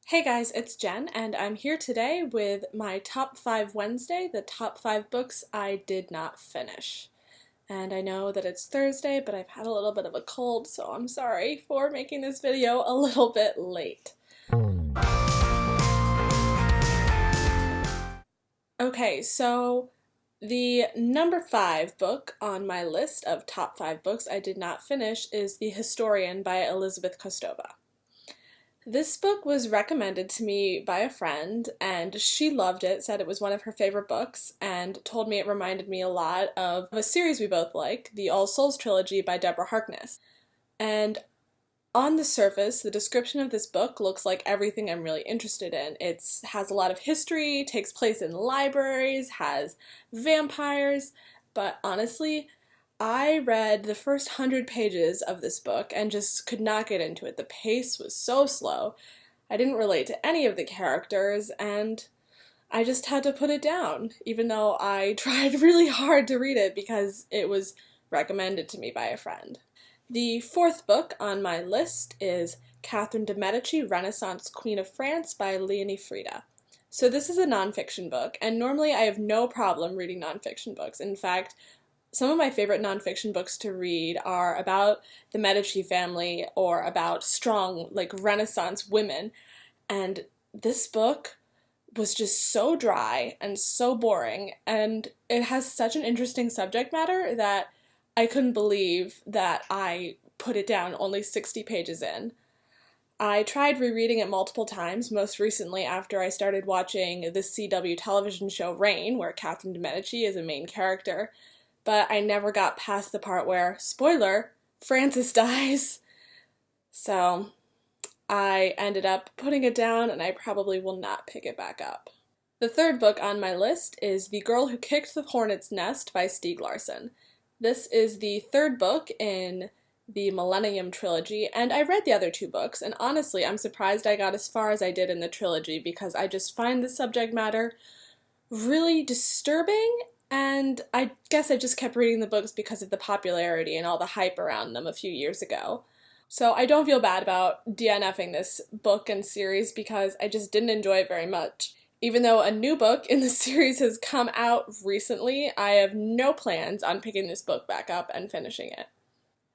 Hey guys, it's Jen, and I'm here today with my Top 5 Wednesday, the top 5 books I did not finish. And I know that it's Thursday, but I've had a little bit of a cold, so I'm sorry for making this video a little bit late. Okay, so the number 5 book on my list of top 5 books I did not finish is The Historian by Elizabeth Kostova. This book was recommended to me by a friend, and she loved it, said it was one of her favorite books, and told me it reminded me a lot of a series we both like, the All Souls trilogy by Deborah Harkness. And on the surface, the description of this book looks like everything I'm really interested in. It has a lot of history, takes place in libraries, has vampires, but honestly, I read the first 100 pages of this book and just could not get into it. The pace was so slow. I didn't relate to any of the characters, and I just had to put it down, even though I tried really hard to read it because it was recommended to me by a friend. The fourth book on my list is Catherine de' Medici, Renaissance Queen of France by Leonie Frida. So this is a nonfiction book, and normally I have no problem reading nonfiction books. In fact, some of my favorite nonfiction books to read are about the Medici family or about strong, Renaissance women. And this book was just so dry and so boring, and it has such an interesting subject matter that I couldn't believe that I put it down only 60 pages in. I tried rereading it multiple times, most recently after I started watching the CW television show Reign, where Catherine de' Medici is a main character, but I never got past the part where, spoiler, Francis dies. So I ended up putting it down, and I probably will not pick it back up. The third book on my list is The Girl Who Kicked the Hornets' Nest by Stieg Larsson. This is the third book in the Millennium trilogy, and I read the other two books, and honestly, I'm surprised I got as far as I did in the trilogy because I just find the subject matter really disturbing, and I guess I just kept reading the books because of the popularity and all the hype around them a few years ago. So I don't feel bad about DNFing this book and series because I just didn't enjoy it very much. Even though a new book in the series has come out recently, I have no plans on picking this book back up and finishing it.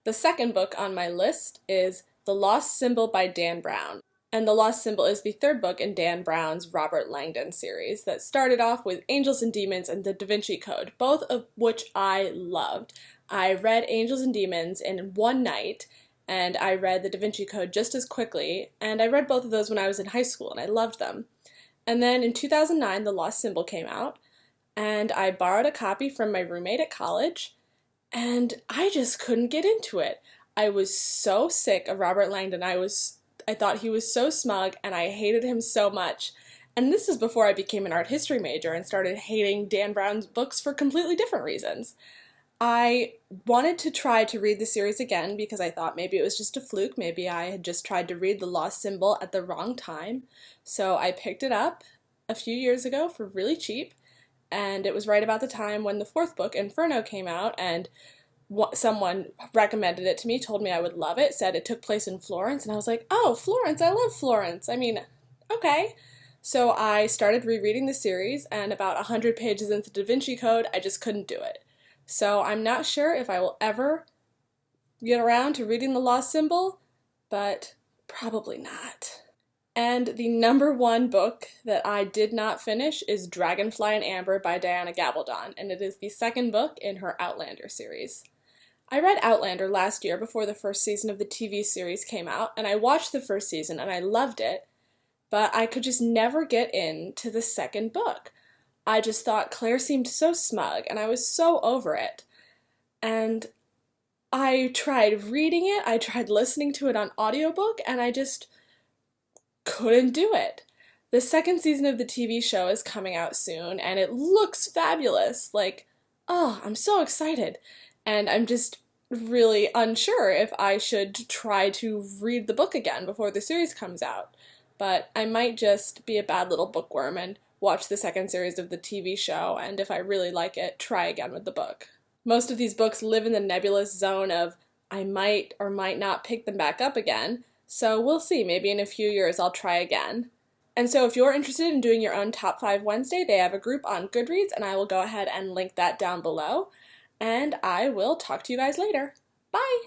The second book on my list is The Lost Symbol by Dan Brown. And The Lost Symbol is the third book in Dan Brown's Robert Langdon series that started off with Angels and Demons and The Da Vinci Code, both of which I loved. I read Angels and Demons in one night, and I read The Da Vinci Code just as quickly, and I read both of those when I was in high school, and I loved them. And then in 2009, The Lost Symbol came out, and I borrowed a copy from my roommate at college, and I just couldn't get into it. I was so sick of Robert Langdon. I thought he was so smug, and I hated him so much. And this is before I became an art history major and started hating Dan Brown's books for completely different reasons. I wanted to try to read the series again because I thought maybe it was just a fluke. Maybe I had just tried to read The Lost Symbol at the wrong time. So I picked it up a few years ago for really cheap, and it was right about the time when the fourth book, Inferno, came out, and someone recommended it to me, told me I would love it, said it took place in Florence, and I was like, oh, Florence, I love Florence. I mean, okay. So I started rereading the series, and about 100 pages into Da Vinci Code, I just couldn't do it. So I'm not sure if I will ever get around to reading The Lost Symbol, but probably not. And the number one book that I did not finish is Dragonfly and Amber by Diana Gabaldon, and it is the second book in her Outlander series. I read Outlander last year before the first season of the TV series came out, and I watched the first season and I loved it, but I could just never get into the second book. I just thought Claire seemed so smug, and I was so over it. And I tried reading it, I tried listening to it on audiobook, and I just couldn't do it. The second season of the TV show is coming out soon, and it looks fabulous. Oh, I'm so excited. And I'm just really unsure if I should try to read the book again before the series comes out. But I might just be a bad little bookworm and watch the second series of the TV show, and if I really like it, try again with the book. Most of these books live in the nebulous zone of I might or might not pick them back up again, so we'll see. Maybe in a few years I'll try again. And so if you're interested in doing your own Top 5 Wednesday, they have a group on Goodreads, and I will go ahead and link that down below. And I will talk to you guys later. Bye!